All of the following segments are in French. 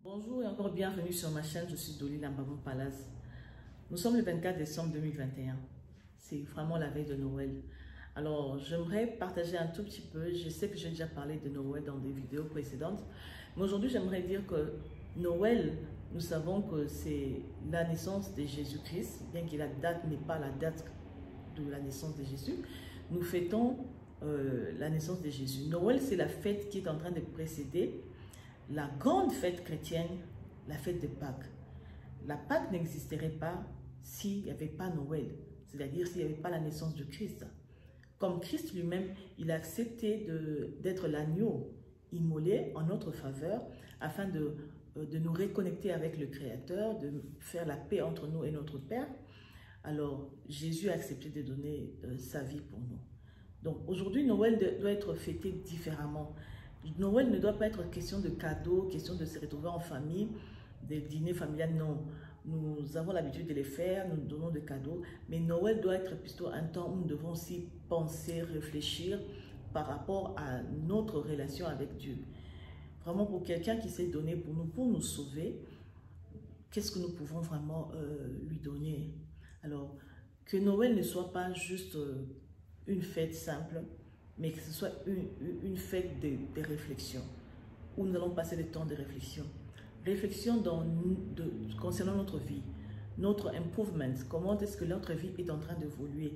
Bonjour et encore bienvenue sur ma chaîne, je suis Dolly Lambamou Palace. Nous sommes le 24 décembre 2021. C'est vraiment la veille de Noël. Alors, j'aimerais partager un tout petit peu, je sais que j'ai déjà parlé de Noël dans des vidéos précédentes, mais aujourd'hui j'aimerais dire que Noël, nous savons que c'est la naissance de Jésus-Christ, bien que la date n'est pas la date de la naissance de Jésus. Nous fêtons la naissance de Jésus. Noël, c'est la fête qui est en train de précéder la grande fête chrétienne, la fête de Pâques. La Pâques n'existerait pas s'il n'y avait pas Noël, c'est-à-dire s'il n'y avait pas la naissance de Christ. Comme Christ lui-même, il a accepté d'être l'agneau immolé en notre faveur afin de nous reconnecter avec le Créateur, de faire la paix entre nous et notre Père. Alors, Jésus a accepté de donner sa vie pour nous. Donc, aujourd'hui, Noël doit être fêté différemment. Noël ne doit pas être question de cadeaux, question de se retrouver en famille, des dîners familiaux, non. Nous avons l'habitude de les faire, nous donnons des cadeaux, mais Noël doit être plutôt un temps où nous devons aussi penser, réfléchir par rapport à notre relation avec Dieu. Vraiment pour quelqu'un qui s'est donné pour nous sauver, qu'est-ce que nous pouvons vraiment lui donner? Alors, que Noël ne soit pas juste une fête simple, mais que ce soit une fête de réflexion, où nous allons passer le temps de réflexion. Réflexion concernant notre vie, notre improvement, comment est-ce que notre vie est en train d'évoluer,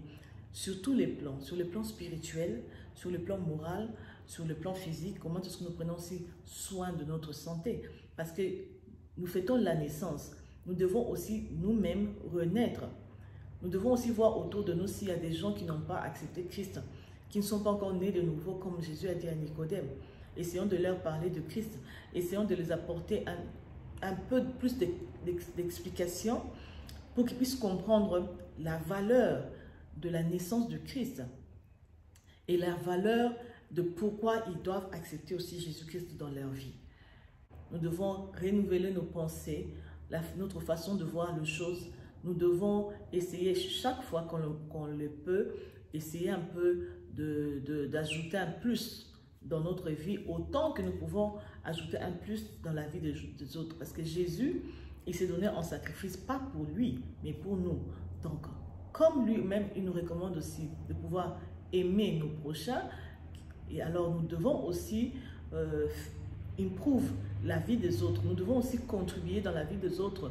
sur tous les plans, sur le plan spirituel, sur le plan moral, sur le plan physique, comment est-ce que nous prenons aussi soin de notre santé. Parce que nous fêtons la naissance, nous devons aussi nous-mêmes renaître. Nous devons aussi voir autour de nous s'il y a des gens qui n'ont pas accepté Christ, qui ne sont pas encore nés de nouveau, comme Jésus a dit à Nicodème. Essayons de leur parler de Christ, essayons de les apporter un peu plus d'explications pour qu'ils puissent comprendre la valeur de la naissance de Christ et la valeur de pourquoi ils doivent accepter aussi Jésus-Christ dans leur vie. Nous devons renouveler nos pensées, notre façon de voir les choses. Nous devons essayer chaque fois qu'on le peut, essayer un peu d'ajouter un plus dans notre vie, autant que nous pouvons ajouter un plus dans la vie des autres. Parce que Jésus, il s'est donné en sacrifice, pas pour lui, mais pour nous. Donc, comme lui-même, il nous recommande aussi de pouvoir aimer nos prochains, et alors nous devons aussi improve la vie des autres. Nous devons aussi contribuer dans la vie des autres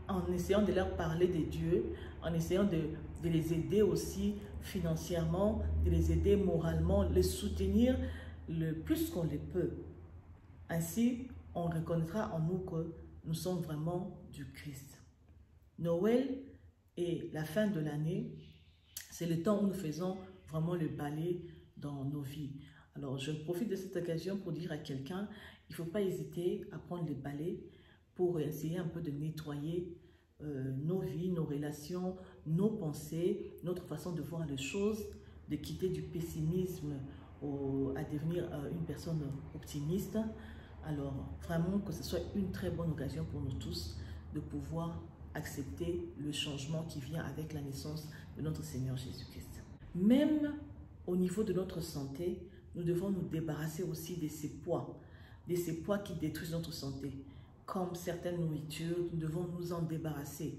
en essayant de leur parler de Dieu, en essayant de les aider aussi financièrement, de les aider moralement, les soutenir le plus qu'on les peut. Ainsi, on reconnaîtra en nous que nous sommes vraiment du Christ. Noël et la fin de l'année, c'est le temps où nous faisons vraiment le balai dans nos vies. Alors, je profite de cette occasion pour dire à quelqu'un, il ne faut pas hésiter à prendre le balai pour essayer un peu de nettoyer nos vies, nos relations, nos pensées, notre façon de voir les choses, de quitter du pessimisme à devenir une personne optimiste. Alors, vraiment que ce soit une très bonne occasion pour nous tous de pouvoir accepter le changement qui vient avec la naissance de notre Seigneur Jésus-Christ. Même au niveau de notre santé, nous devons nous débarrasser aussi de ces poids qui détruisent notre santé. Comme certaines nourritures, nous devons nous en débarrasser.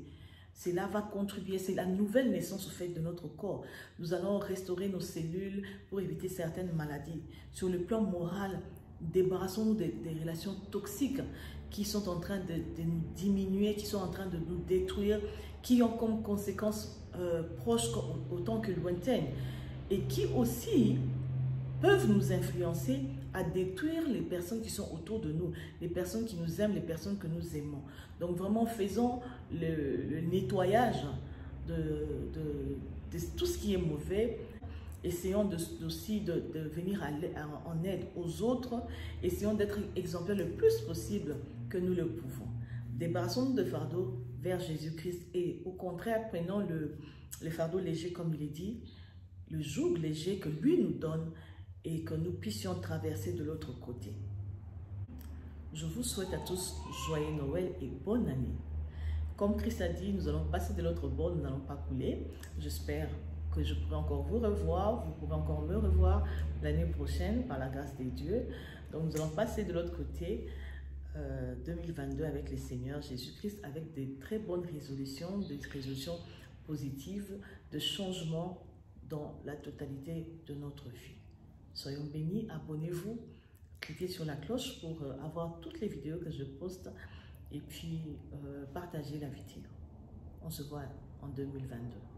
Cela va contribuer, c'est la nouvelle naissance au fait de notre corps. Nous allons restaurer nos cellules pour éviter certaines maladies. Sur le plan moral, débarrassons-nous des relations toxiques qui sont en train de nous diminuer, qui sont en train de nous détruire, qui ont comme conséquences proches autant que lointaines et qui aussi peuvent nous influencer à détruire les personnes qui sont autour de nous, les personnes qui nous aiment, les personnes que nous aimons. Donc vraiment, faisons le nettoyage de tout ce qui est mauvais. Essayons aussi de venir en aide aux autres. Essayons d'être exemplaires le plus possible que nous le pouvons. Débarrassons-nous de fardeaux vers Jésus-Christ et au contraire, prenons le fardeau léger comme il est dit, le joug léger que lui nous donne et que nous puissions traverser de l'autre côté. Je vous souhaite à tous joyeux Noël et bonne année. Comme Christ a dit, nous allons passer de l'autre bord, nous n'allons pas couler. J'espère que je pourrai encore vous revoir, vous pourrez encore me revoir l'année prochaine par la grâce de Dieu. Donc nous allons passer de l'autre côté. 2022 avec le Seigneur Jésus-Christ, avec des très bonnes résolutions, des résolutions positives, de changements dans la totalité de notre vie. Soyons bénis, abonnez-vous, cliquez sur la cloche pour avoir toutes les vidéos que je poste et puis partagez la vidéo. On se voit en 2022.